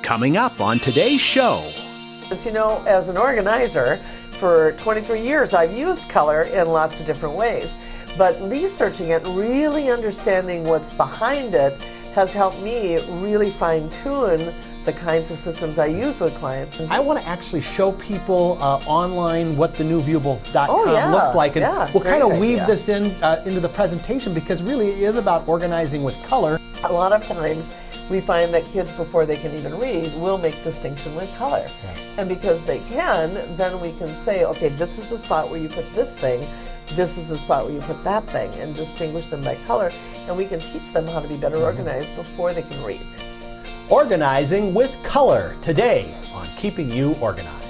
Coming up on today's show. As you know, as an organizer, for 23 years I've used color in lots of different ways. But researching it, really understanding what's behind it, has helped me really fine-tune the kinds of systems I use with clients. I want to actually show people online what the new Viewables.com looks like, and we'll kind of weave this into the presentation, because really it is about organizing with color. A lot of times we find that kids, before they can even read, will make distinction with color. And because they can, then we can say, okay, this is the spot where you put this thing, this is the spot where you put that thing, and distinguish them by color, and we can teach them how to be better organized before they can read. Organizing with color, today on Keeping You Organized.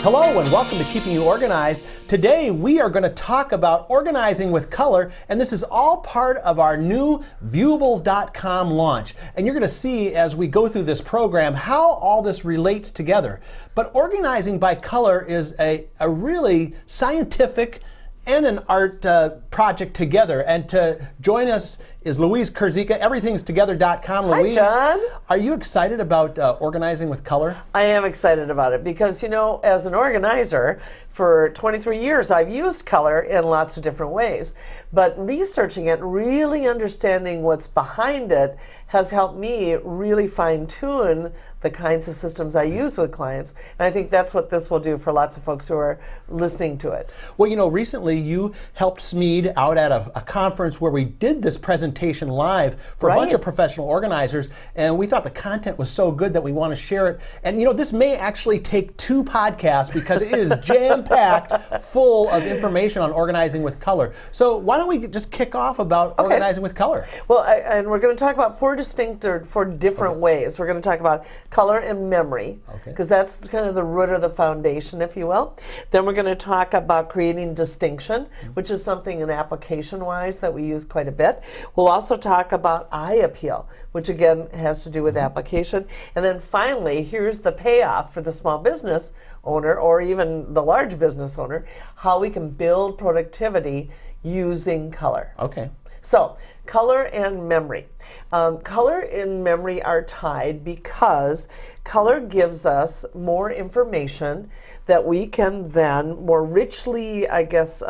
Hello and welcome to Keeping You Organized. Today we are going to talk about organizing with color, and this is all part of our new Viewables.com launch. And you're going to see as we go through this program how all this relates together. But organizing by color is a really scientific and an art project together. And to join us is Louise Kurzika, everythingstogether.com. Louise, hi, John. Are you excited about organizing with color? I am excited about it because, you know, as an organizer, for 23 years I've used color in lots of different ways. But researching it, really understanding what's behind it, has helped me really fine-tune the kinds of systems I use with clients. And I think that's what this will do for lots of folks who are listening to it. Well, you know, recently you helped Smead out at a conference where we did this presentation live for a bunch of professional organizers, and we thought the content was so good that we want to share it. And you know, this may actually take 2 podcasts because it is jam-packed full of information on organizing with color. So why don't we just kick off about organizing with color? Well, and we're going to talk about 4 different ways. We're going to talk about color and memory, because that's kind of the root of the foundation, if you will. Then we're going to talk about creating distinction, which is something in application-wise that we use quite a bit. We'll also talk about eye appeal, which again has to do with application. And then finally, here's the payoff for the small business owner or even the large business owner, how we can build productivity using color. Okay. So, color and memory. Color and memory are tied because color gives us more information that we can then more richly, I guess,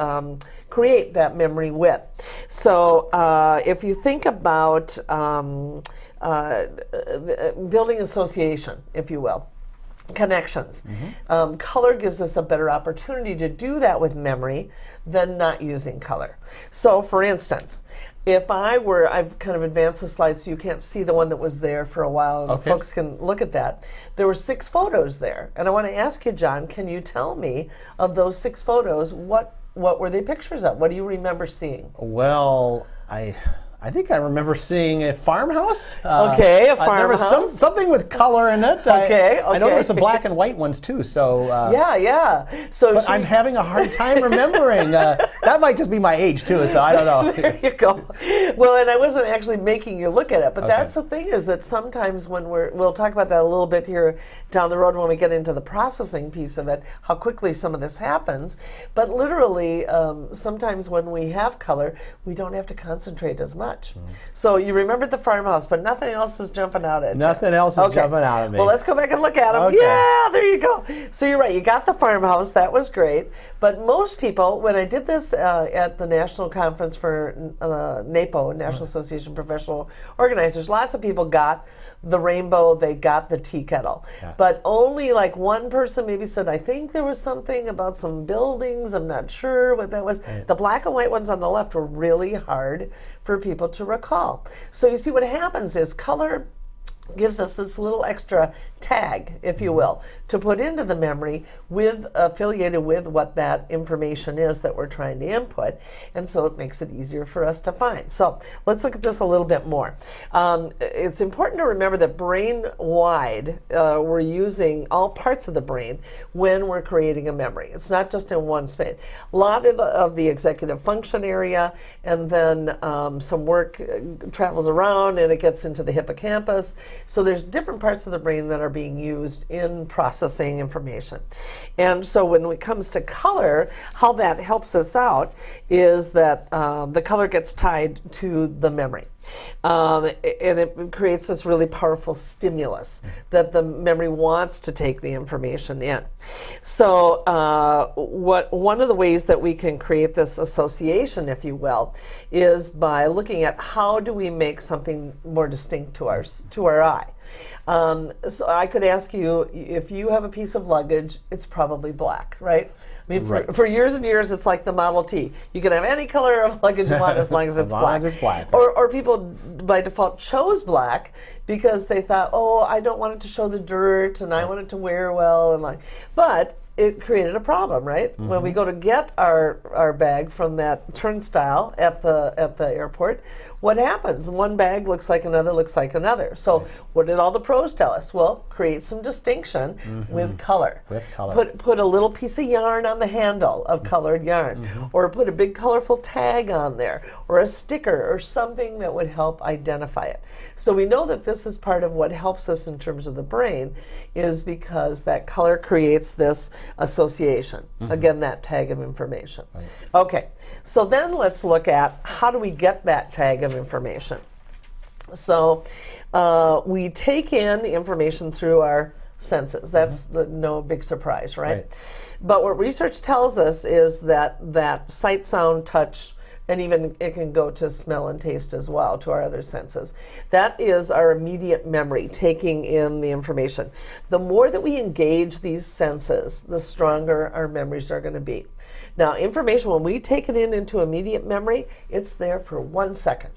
create that memory with. So if you think about building association, if you will, connections. Color gives us a better opportunity to do that with memory than not using color. So for instance, if I've kind of advanced the slide so you can't see the one that was there for a while, and folks can look at that. There were 6 photos there, and I want to ask you, John, can you tell me of those 6 photos, what were they pictures of? What do you remember seeing? Well, I think I remember seeing a farmhouse. A farmhouse. There was something with color in it. I know there's some black and white ones too. So So but I'm having a hard time remembering. That might just be my age too. So I don't know. There you go. Well, and I wasn't actually making you look at it, but that's the thing, is that sometimes when we'll talk about that a little bit here down the road when we get into the processing piece of it, how quickly some of this happens. But literally, sometimes when we have color, we don't have to concentrate as much. So you remembered the farmhouse, but nothing else is jumping out at you. Nothing else is jumping out at me. Well, let's go back and look at them. Yeah, there you go. So you're right. You got the farmhouse. That was great. But most people, when I did this at the National Conference for NAPO, National Association of Professional Organizers, lots of people got the rainbow, they got the tea kettle. But only like one person maybe said, I think there was something about some buildings, I'm not sure what that was. The black and white ones on the left were really hard for people to recall. So you see what happens is color gives us this little extra tag, if you will, to put into the memory with affiliated with what that information is that we're trying to input, and so it makes it easier for us to find. So let's look at this a little bit more. It's important to remember that brain-wide, we're using all parts of the brain when we're creating a memory. It's not just in one space. A lot of the executive function area, and then some work travels around and it gets into the hippocampus. So there's different parts of the brain that are being used in processing information. And so when it comes to color, how that helps us out is that the color gets tied to the memory. And it creates this really powerful stimulus that the memory wants to take the information in. So one of the ways that we can create this association, if you will, is by looking at how do we make something more distinct to our eye. So I could ask you, if you have a piece of luggage, it's probably black, right? I mean, for years and years, it's like the Model T. You can have any color of luggage you want as long as it's black. As it's black. Or people by default chose black because they thought, oh, I don't want it to show the dirt, and I want it to wear well, and but it created a problem, right? When we go to get our bag from that turnstile at the airport, what happens? One bag looks like another, looks like another. So what did all the pros tell us? Well, create some distinction with color. With color. Put a little piece of yarn on the handle of colored yarn, or put a big colorful tag on there, or a sticker, or something that would help identify it. So we know that this is part of what helps us in terms of the brain, is because that color creates this association. Again, that tag of information. Right. Okay, so then let's look at how do we get that tag of information. So we take in the information through our senses. That's no big surprise, right? But what research tells us is that sight, sound, touch, and even it can go to smell and taste as well, to our other senses. That is our immediate memory, taking in the information. The more that we engage these senses, the stronger our memories are going to be. Now, information, when we take it into immediate memory, it's there for 1 second.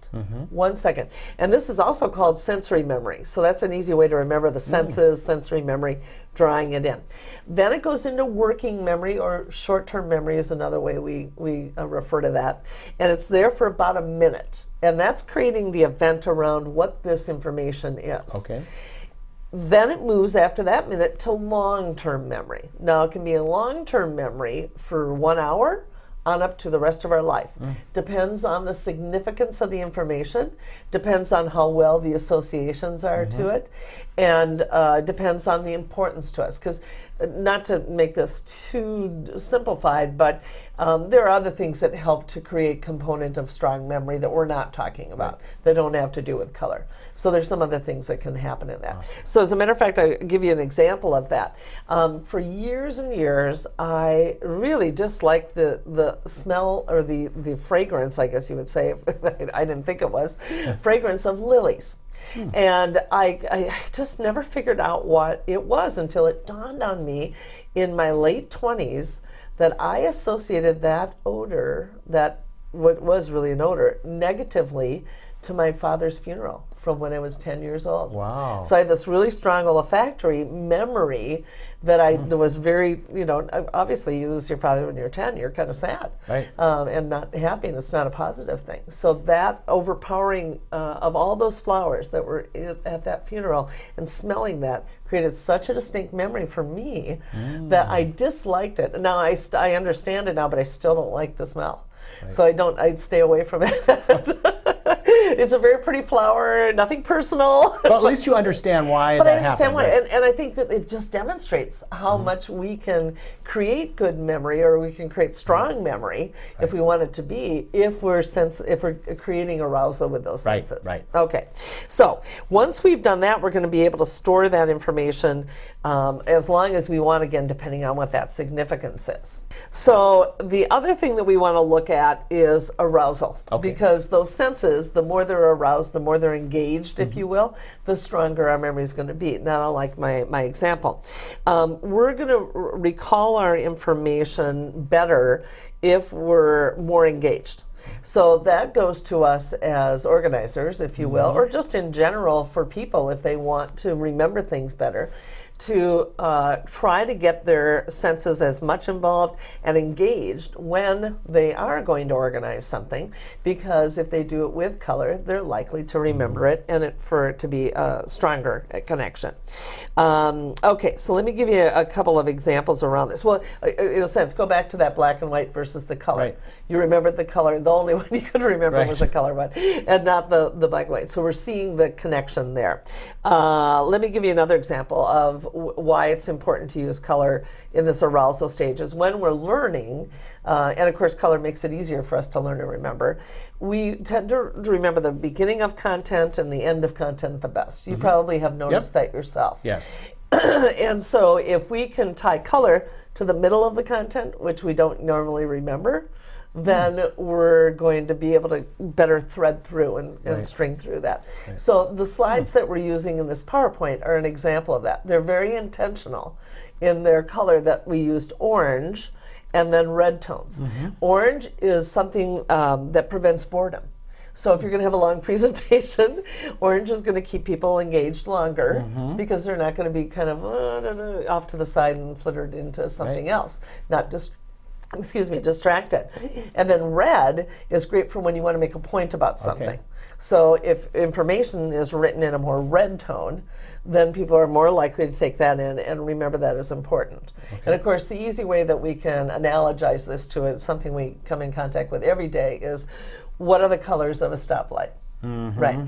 1 second. And this is also called sensory memory. So that's an easy way to remember the senses, sensory memory, drawing it in. Then it goes into working memory, or short-term memory is another way we refer to that. And it's there for about a minute. And that's creating the event around what this information is. Okay. Then it moves after that minute to long-term memory. Now, it can be a long-term memory for 1 hour on up to the rest of our life. Depends on the significance of the information, depends on how well the associations are to it, and depends on the importance to us. Because not to make this too simplified, but there are other things that help to create component of strong memory that we're not talking about, that don't have to do with color. So there's some other things that can happen in that. So as a matter of fact, I'll give you an example of that. For years and years, I really disliked the smell, or the fragrance, I guess you would say, if I didn't think it was, fragrance of lilies. And I just never figured out what it was until it dawned on me in my late 20s that I associated that odor, that what was really an odor, negatively to my father's funeral from when I was 10 years old. Wow. So I had this really strong olfactory memory that I was very, obviously you lose your father when you're 10, you're kind of sad, right, and not happy, and it's not a positive thing. So that overpowering of all those flowers that were at that funeral, and smelling that created such a distinct memory for me that I disliked it. Now I understand it now, but I still don't like the smell. Right. So I'd stay away from it. It's a very pretty flower, nothing personal. But at least you understand why but that I understand happened. why, Right? and I think that it just demonstrates how much we can create good memory, or we can create strong memory, if we want it to be, if we're creating arousal with those senses. Right. Okay. So once we've done that, we're going to be able to store that information as long as we want, again, depending on what that significance is. So the other thing that we want to look at is arousal, because those senses, the more they're aroused, the more they're engaged, if you will, the stronger our memory is going to be. Not unlike my example. We're going to recall our information better if we're more engaged. So that goes to us as organizers, if you will, or just in general for people if they want to remember things better, to try to get their senses as much involved and engaged when they are going to organize something, because if they do it with color, they're likely to remember it and for it to be a stronger connection. Okay, so let me give you a couple of examples around this. Well, in a sense, go back to that black and white versus the color. Right. You remembered the color. The only one you could remember was the color one, and not the black and white. So we're seeing the connection there. Let me give you another example of why it's important to use color in this arousal stage. Is when we're learning, and of course color makes it easier for us to learn and remember, we tend to remember the beginning of content and the end of content the best. You probably have noticed that yourself. Yes. And so if we can tie color to the middle of the content, which we don't normally remember, then we're going to be able to better thread through and string through that. So the slides that we're using in this PowerPoint are an example of that. They're very intentional in their color, that we used orange and then red tones. Orange is something that prevents boredom. So if you're going to have a long presentation, orange is going to keep people engaged longer, because they're not going to be kind of off to the side and flittered into something else, not just distracted. And then red is great for when you want to make a point about something. So if information is written in a more red tone, then people are more likely to take that in and remember that as important. And of course, the easy way that we can analogize this to it, something we come in contact with every day, is what are the colors of a stoplight? Right.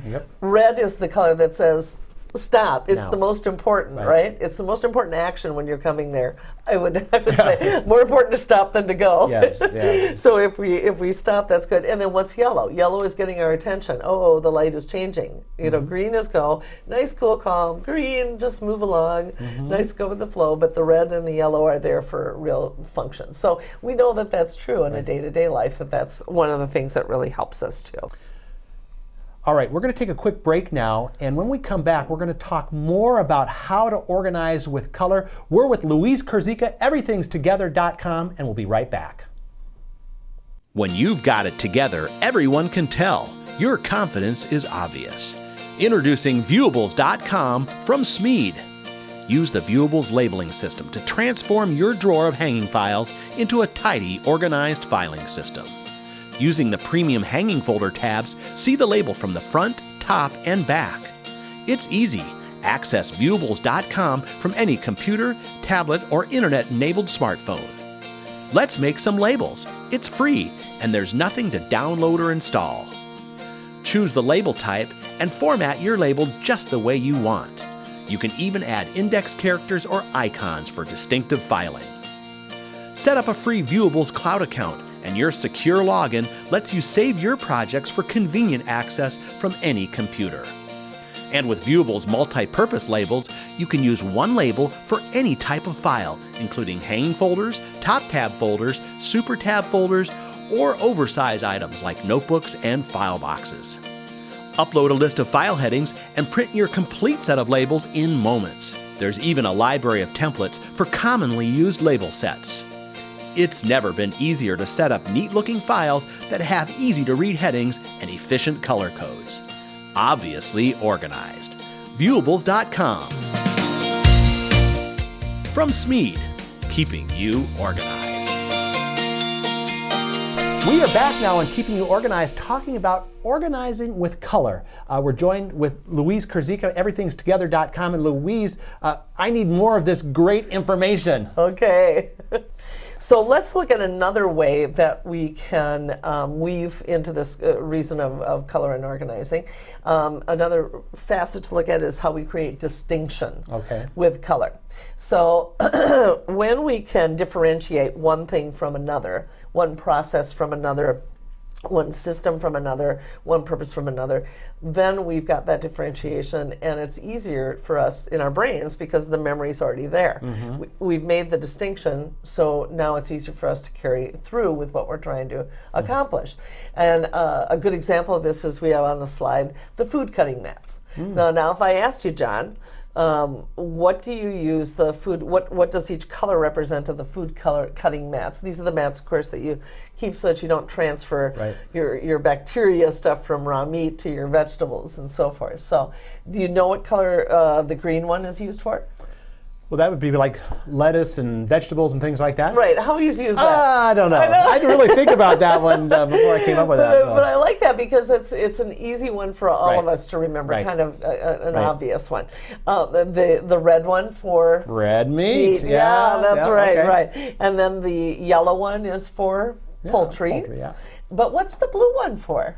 Red is the color that says stop. It's the most important, right? It's the most important action when you're coming there. I would say more important to stop than to go. Yes. So if we stop, that's good. And then what's yellow? Yellow is getting our attention. Oh, the light is changing. You know, green is go. Nice, cool, calm. Green, just move along. Nice, go with the flow. But the red and the yellow are there for real function. So we know that that's true in a day-to-day life, that's one of the things that really helps us too. All right, we're going to take a quick break now, and when we come back, we're going to talk more about how to organize with color. We're with Louise Kurzika, everythingstogether.com, and we'll be right back. When you've got it together, everyone can tell. Your confidence is obvious. Introducing Viewables.com from Smead. Use the Viewables labeling system to transform your drawer of hanging files into a tidy, organized filing system. Using the premium hanging folder tabs, see the label from the front, top, and back. It's easy. Access Viewables.com from any computer, tablet, or internet-enabled smartphone. Let's make some labels. It's free, and there's nothing to download or install. Choose the label type and format your label just the way you want. You can even add index characters or icons for distinctive filing. Set up a free Viewables cloud account, and your secure login lets you save your projects for convenient access from any computer. And with Viewables multi-purpose labels, you can use one label for any type of file, including hanging folders, top tab folders, super tab folders, or oversized items like notebooks and file boxes. Upload a list of file headings and print your complete set of labels in moments. There's even a library of templates for commonly used label sets. It's never been easier to set up neat-looking files that have easy-to-read headings and efficient color codes. Obviously organized. Viewables.com. From Smead, keeping you organized. We are back now on Keeping You Organized, talking about organizing with color. We're joined with Louise Kurzika, everythingstogether.com. And Louise, I need more of this great information. Okay. So let's look at another way that we can weave into this reason of color and organizing. Another facet to look at is how we create distinction with color. So when we can differentiate one thing from another, one process from another, one system from another, one purpose from another, then we've got that differentiation, and it's easier for us in our brains because the memory's already there. We've made the distinction, so now it's easier for us to carry through with what we're trying to accomplish. And a good example of this is we have on the slide the food cutting mats. Now if I asked you, John, what do you use the food, what does each color represent of the food color cutting mats? These are the mats, of course, that you keep so that you don't transfer your bacteria stuff from raw meat to your vegetables and so forth. So do you know what color the green one is used for? Well, that would be like lettuce and vegetables and things like that? Right. How easy is that? I don't know. I didn't really think about that one before I came up with that. So. But I like that because it's an easy one for all of us to remember, kind of an obvious one. The red one for red meat. Yeah, that's right, okay. right. And then the yellow one is for poultry. Yeah. But what's the blue one for?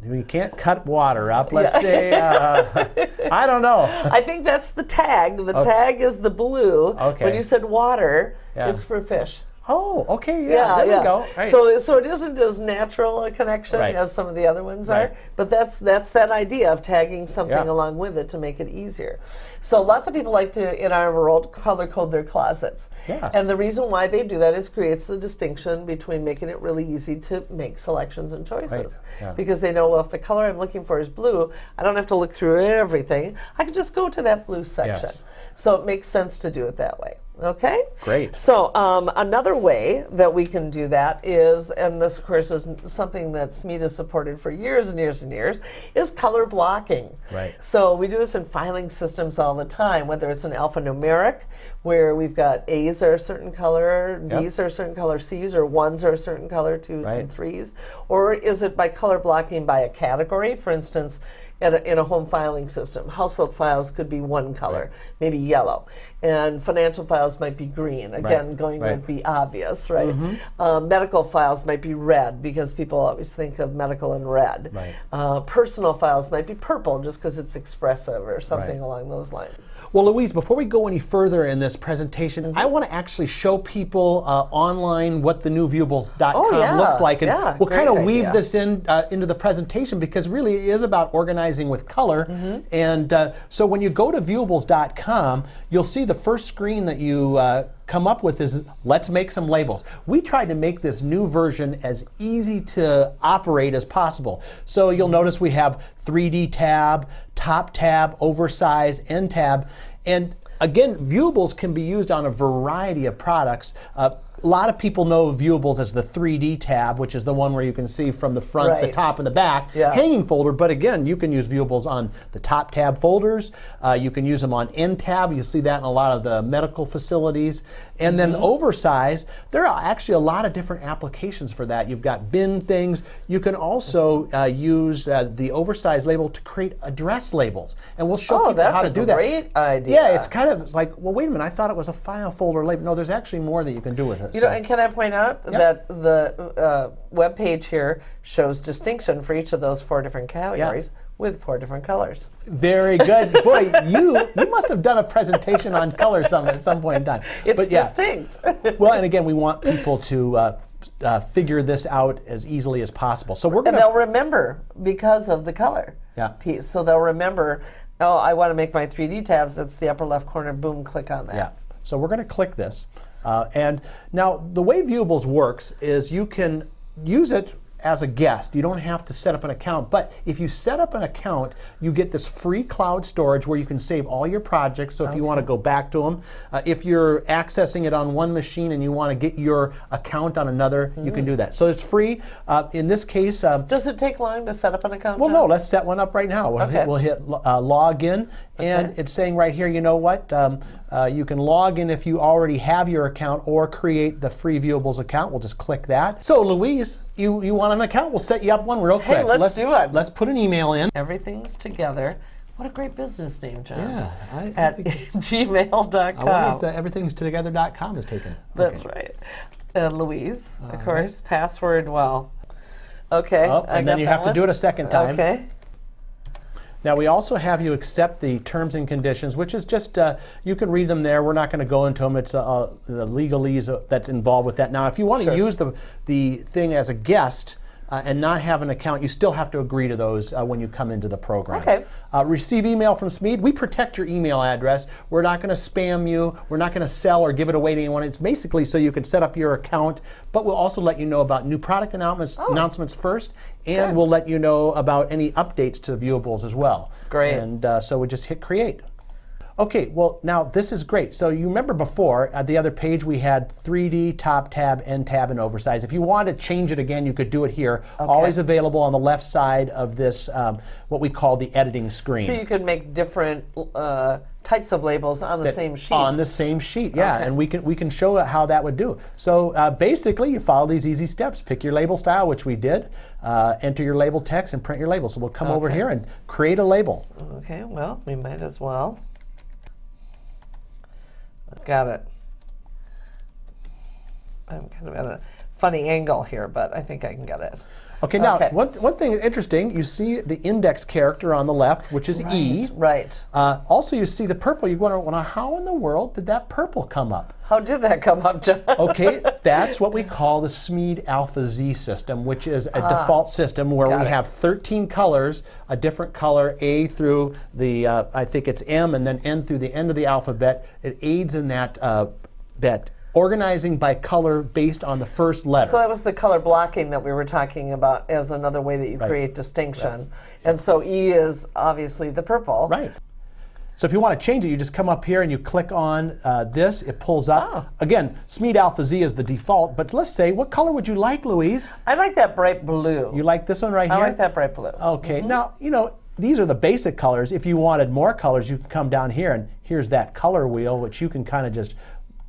We can't cut water up. Let's say, I don't know. I think that's the tag. The tag is the blue. Okay. When you said water, it's for fish. Oh, okay, there we go. Right. So it isn't as natural a connection as some of the other ones are, but that's that idea of tagging something along with it to make it easier. So lots of people like to, in our world, color code their closets. Yes. And the reason why they do that is creates the distinction between making it really easy to make selections and choices. Right. Yeah. Because they know, well, if the color I'm looking for is blue, I don't have to look through everything. I can just go to that blue section. Yes. So it makes sense to do it that way. Okay? Great. So another way that we can do that is, and this of course is something that Smead has supported for years and years and years, is color blocking. Right. So we do this in filing systems all the time, whether it's an alphanumeric, where we've got A's are a certain color, B's are a certain color, C's or 1s are a certain color, 2s and 3s, or is it by color blocking by a category? For instance, in a home filing system, household files could be one color, maybe yellow, and financial files might be green. Again, would be obvious, right? Medical files might be red because people always think of medical in red. Right. Personal files might be purple just because it's expressive or something along those lines. Well, Louise, before we go any further in this presentation, I want to actually show people online what the new Viewables.com looks like. And we'll kind of weave this into the presentation because really it is about organizing with color. And so when you go to Viewables.com, you'll see the first screen that you come up with is, let's make some labels. We tried to make this new version as easy to operate as possible. So you'll notice we have 3D tab, top tab, oversize, end tab. And again, Viewables can be used on a variety of products. A lot of people know Viewables as the 3D tab, which is the one where you can see from the front, the top, and the back, hanging folder. But again, you can use Viewables on the top tab folders. You can use them on end tab. You see that in a lot of the medical facilities. And then oversize, there are actually a lot of different applications for that. You've got bin things. You can also use the oversize label to create address labels. And we'll show people how to do that. Oh, that's a great idea. Yeah, it's kind of like, well, wait a minute, I thought it was a file folder label. No, there's actually more that you can do with it. You know, and can I point out that the web page here shows distinction for each of those 4 different categories with 4 different colors. Very good. Boy, you must have done a presentation on color at some point in time. It's distinct. Well, and again, we want people to figure this out as easily as possible. So we're going to... And they'll remember because of the color piece. So they'll remember, oh, I want to make my 3D tabs. It's the upper left corner. Boom, click on that. Yeah. So we're going to click this. And now the way Viewables works is you can use it as a guest. You don't have to set up an account, but if you set up an account, you get this free cloud storage where you can save all your projects. So if you want to go back to them, if you're accessing it on one machine and you want to get your account on another, you can do that. So it's free. In this case, does it take long to set up an account? Well, no, let's set one up right now. We'll hit log in, and it's saying right here, you know what? You can log in if you already have your account or create the free Viewables account. We'll just click that. So Louise, you want an account? We'll set you up one real quick. Hey, let's do it. Let's put an email in. Everything's together. What a great business name, John. Yeah. At gmail.com. I wonder if the everythingstogether.com is taken. That's right. Louise, of course. Password, okay. And then you have to do it a second time. Okay. Now we also have you accept the terms and conditions, which is just, you can read them there. We're not going to go into them. It's the legalese that's involved with that. Now if you want to use the thing as a guest and not have an account, you still have to agree to those when you come into the program. Okay. Receive email from Smead. We protect your email address. We're not going to spam you. We're not going to sell or give it away to anyone. It's basically so you can set up your account, but we'll also let you know about new product announcements first, and we'll let you know about any updates to Viewables as well. Great. And so we just hit create. Okay, well now this is great. So you remember before at the other page we had 3D, top tab, end tab, and oversize. If you wanted to change it again, you could do it here. Okay. Always available on the left side of this, what we call the editing screen. So you could make different types of labels on the same sheet. On the same sheet, yeah, Okay. and we can show how that would do. So basically, you follow these easy steps. Pick your label style, which we did. Enter your label text and print your label. So we'll come over here and create a label. Okay, well, we might as well. Got it. I'm kind of at a funny angle here, but I think I can get it. Okay, now one thing interesting, you see the index character on the left, which is E. Right. Also, you see the purple. You wonder, how in the world did that purple come up? How did that come up, John? Okay, that's what we call the Smead Alpha Z system, which is a default system where we have 13 colors, a different color, A through the, I think it's M, and then N through the end of the alphabet. It aids in that, that organizing by color based on the first letter. So that was the color blocking that we were talking about as another way that you create distinction. Right. And so E is obviously the purple. Right. So if you want to change it, you just come up here and you click on this. It pulls up. Again, Smead Alpha Z is the default, but let's say, what color would you like, Louise? I like that bright blue. You like this one right here? I like that bright blue. Okay. Now, you know, these are the basic colors. If you wanted more colors, you can come down here and here's that color wheel, which you can kind of just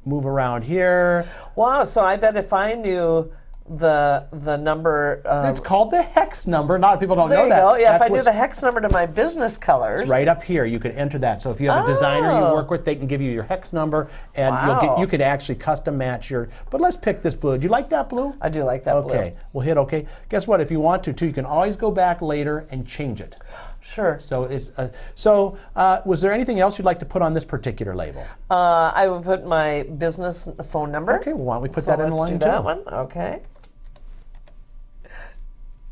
move around here. Wow, so I bet if I knew the number. It's called the hex number. A lot of people don't know that. There you go. Yeah, That's if I knew the hex number to my business colors. It's right up here. You can enter that. So if you have a designer you work with, they can give you your hex number, and you can actually custom match your. But let's pick this blue. Do you like that blue? I do like that blue. Okay, we'll hit OK. Guess what? If you want to, too, you can always go back later and change it. Sure. So it's was there anything else you'd like to put on this particular label? I would put my business phone number. Okay, well, why don't we put that in the line too? Let's do that one. Okay.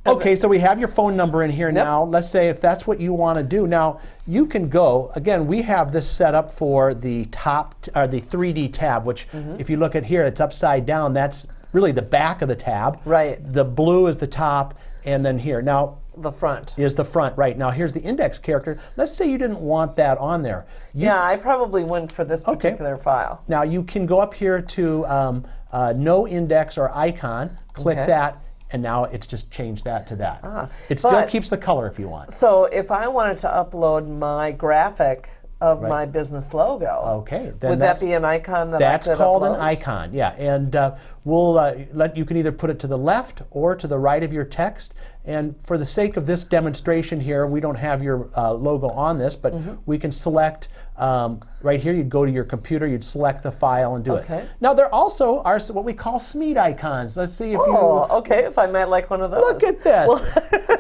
Okay, so we have your phone number in here now. Let's say if that's what you want to do. Now, you can go, again, we have this set up for the top, or the 3D tab, which if you look at here, it's upside down. That's really the back of the tab. Right. The blue is the top, and then here. Now, the front. Is the front, right. Now, here's the index character. Let's say you didn't want that on there. Yeah, I probably wouldn't for this particular file. Now, you can go up here to no index or icon, click that, and now it's just changed that to that. It still keeps the color if you want. So if I wanted to upload my graphic of my business logo, then would that be an icon that I could upload? That's called an icon, yeah. And you can either put it to the left or to the right of your text. And for the sake of this demonstration here, we don't have your logo on this, but we can select right here. You'd go to your computer, you'd select the file and do it. Now there also are what we call Smead icons. Let's see if if I might like one of those. Look at this.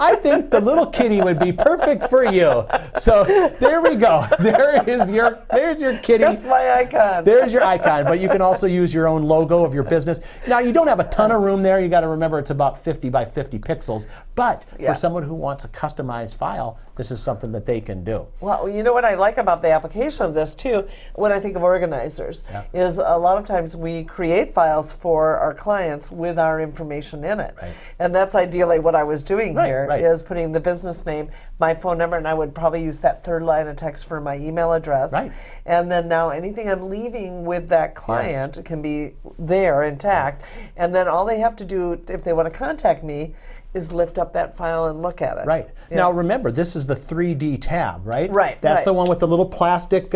I think the little kitty would be perfect for you. So there we go. There's your kitty. That's my icon. There's your icon, but you can also use your own logo of your business. Now you don't have a ton of room there. You got to remember it's about 50 by 50 pixels. But for someone who wants a customized file, this is something that they can do. Well, you know what I like about the application of this too, when I think of organizers, is a lot of times we create files for our clients with our information in it. Right. And that's ideally what I was doing here, is putting the business name, my phone number, and I would probably use that third line of text for my email address. Right. And then now anything I'm leaving with that client can be there intact. And then all they have to do if they want to contact me is lift up that file and look at it. Right. Yeah. Now remember, this is the 3D tab, right? Right. That's the one with the little plastic,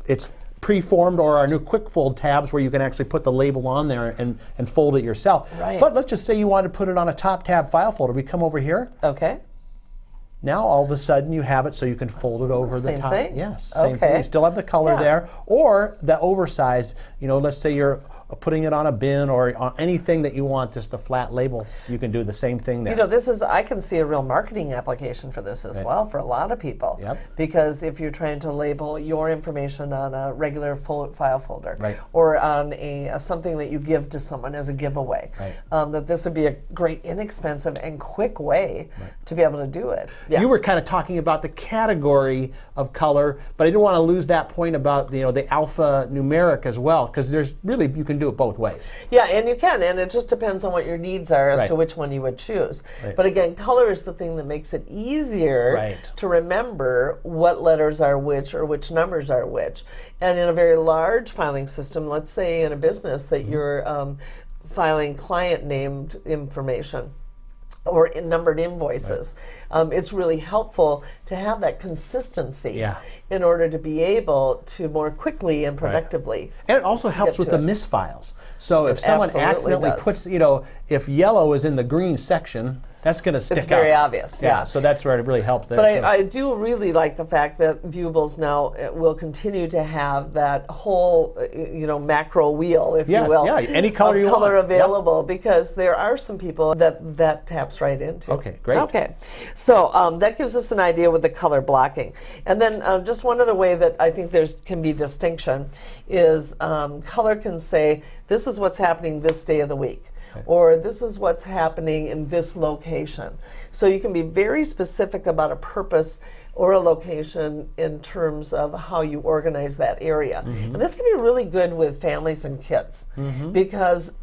it's preformed, or our new quick fold tabs where you can actually put the label on there and fold it yourself. Right. But let's just say you want to put it on a top tab file folder. We come over here. Okay. Now all of a sudden you have it so you can fold it over the top. Same thing? Yes, same thing. You still have the color there. Or the oversized, let's say you're putting it on a bin or on anything that you want, just a flat label, you can do the same thing there. I can see a real marketing application for this as well for a lot of people. Because if you're trying to label your information on a regular file folder or on something that you give to someone as a giveaway, that this would be a great, inexpensive, and quick way to be able to do it. You were kind of talking about the category of color, but I didn't want to lose that point about the alphanumeric as well, because there's really, you can do it both ways. Yeah, and you can, and it just depends on what your needs are as Right. to which one you would choose. Right. But again, color is the thing that makes it easier Right. to remember what letters are which or which numbers are which. And in a very large filing system, let's say in a business that you're filing client named information or in numbered invoices. It's really helpful to have that consistency Yeah. in order to be able to more quickly and productively. And it also helps Get with to the it. misfiles. So if It someone absolutely accidentally does. puts, if yellow is in the green section, that's going to stick out. It's very obvious, yeah. So that's where it really helps there. But too. I do really like the fact that Viewables now will continue to have that whole, macro wheel, if Yes, you will, yeah, any color of you color want. available, because there are some people that taps right into. Okay, great. Okay, so that gives us an idea with the color blocking. And then just one other way that I think there can be distinction is color can say, this is what's happening this day of the week. Or this is what's happening in this location. So you can be very specific about a purpose or a location in terms of how you organize that area. And this can be really good with families and kids because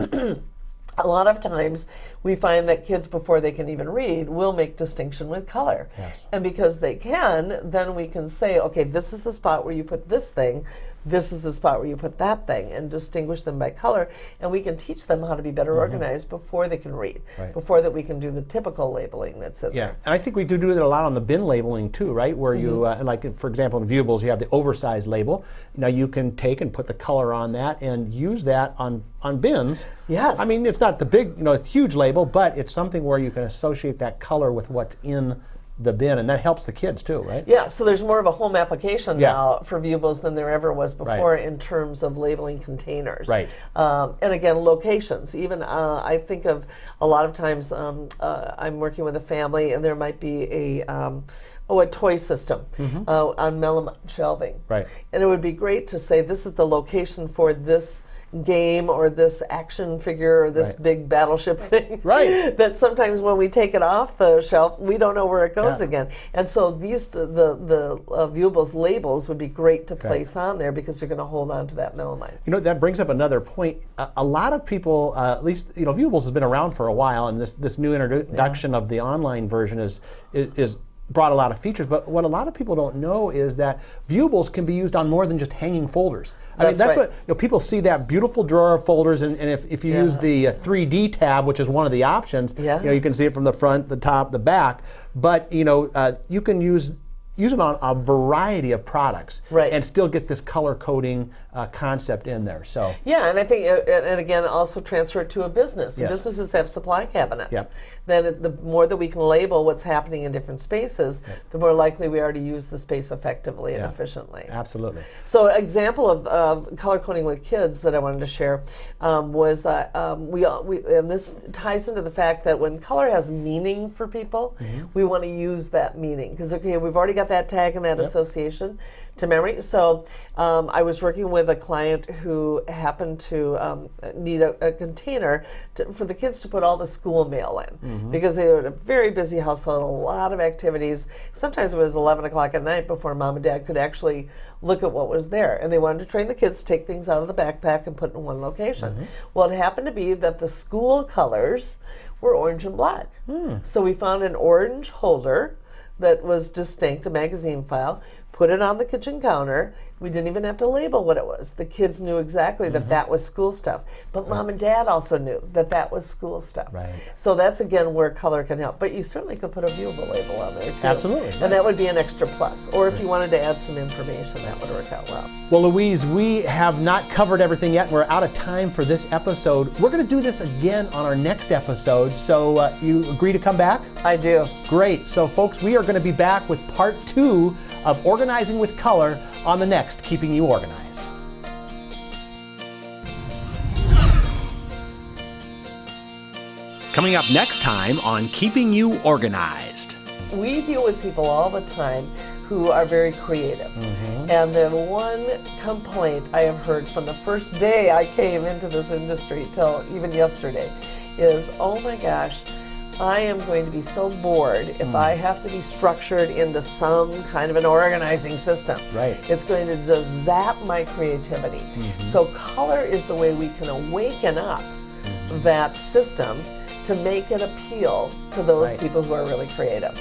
a lot of times we find that kids, before they can even read, will make distinction with color. Yes. And because they can, then we can say, okay, this is the spot where you put this thing, this is the spot where you put that thing, and distinguish them by color. And we can teach them how to be better organized before they can read, Right. before that we can do the typical labeling that's in Yeah, there. and I think we do that a lot on the bin labeling too, right? Where you, like for example, in Viewables, you have the oversized label. Now you can take and put the color on that and use that on bins. Yes. I mean, it's not the big, huge label, but it's something where you can associate that color with what's in the bin, and that helps the kids too, right? Yeah, so there's more of a home application Yeah. now for Viewables than there ever was before Right. in terms of labeling containers. Right. And again, locations. Even I think of a lot of times I'm working with a family and there might be a toy system on melamine shelving. Right. And it would be great to say this is the location for this game or this action figure or this Right. big battleship thing. Right. That sometimes when we take it off the shelf, we don't know where it goes Yeah. again. And so these the Viewables labels would be great to place on there because you're going to hold on to that melamine. That brings up another point. A lot of people, at least Viewables has been around for a while, and this new introduction of the online version is brought a lot of features. But what a lot of people don't know is that Viewables can be used on more than just hanging folders. I mean, that's right. what people see, that beautiful drawer of folders, and if you use the 3D tab, which is one of the options, you can see it from the front, the top, the back. But you can use it on a variety of products, Right. and still get this color coding concept in there. So Yeah, and I think, and again, also transfer it to a business. Yes. Businesses have supply cabinets. Yep. Then the more that we can label what's happening in different spaces, the more likely we are to use the space effectively and efficiently. absolutely. So, example of color coding with kids that I wanted to share was and this ties into the fact that when color has meaning for people, we want to use that meaning because we've already got that tag and that association to memory. So, I was working with a client who happened to need a container for the kids to put all the school mail in because they were a very busy household, a lot of activities. Sometimes it was 11 o'clock at night before mom and dad could actually look at what was there. And they wanted to train the kids to take things out of the backpack and put in one location. Well, it happened to be that the school colors were orange and black. So we found an orange holder that was distinct, a magazine file, put it on the kitchen counter. We didn't even have to label what it was. The kids knew exactly that that was school stuff. But mom and dad also knew that that was school stuff. Right. So that's, again, where color can help. But you certainly could put a Viewable label on there, too. Absolutely. And that would be an extra plus. Or if you wanted to add some information, that would work out well. Well, Louise, we have not covered everything yet. We're out of time for this episode. We're going to do this again on our next episode. So you agree to come back? I do. Great. So, folks, we are going to be back with part 2 of Organizing with Color on the next Keeping You Organized. Coming up next time on Keeping You Organized. We deal with people all the time who are very creative. And the one complaint I have heard from the first day I came into this industry till even yesterday is, oh my gosh, I am going to be so bored if I have to be structured into some kind of an organizing system. Right. It's going to just zap my creativity. So color is the way we can awaken up that system to make it appeal to those Right. people who are really creative.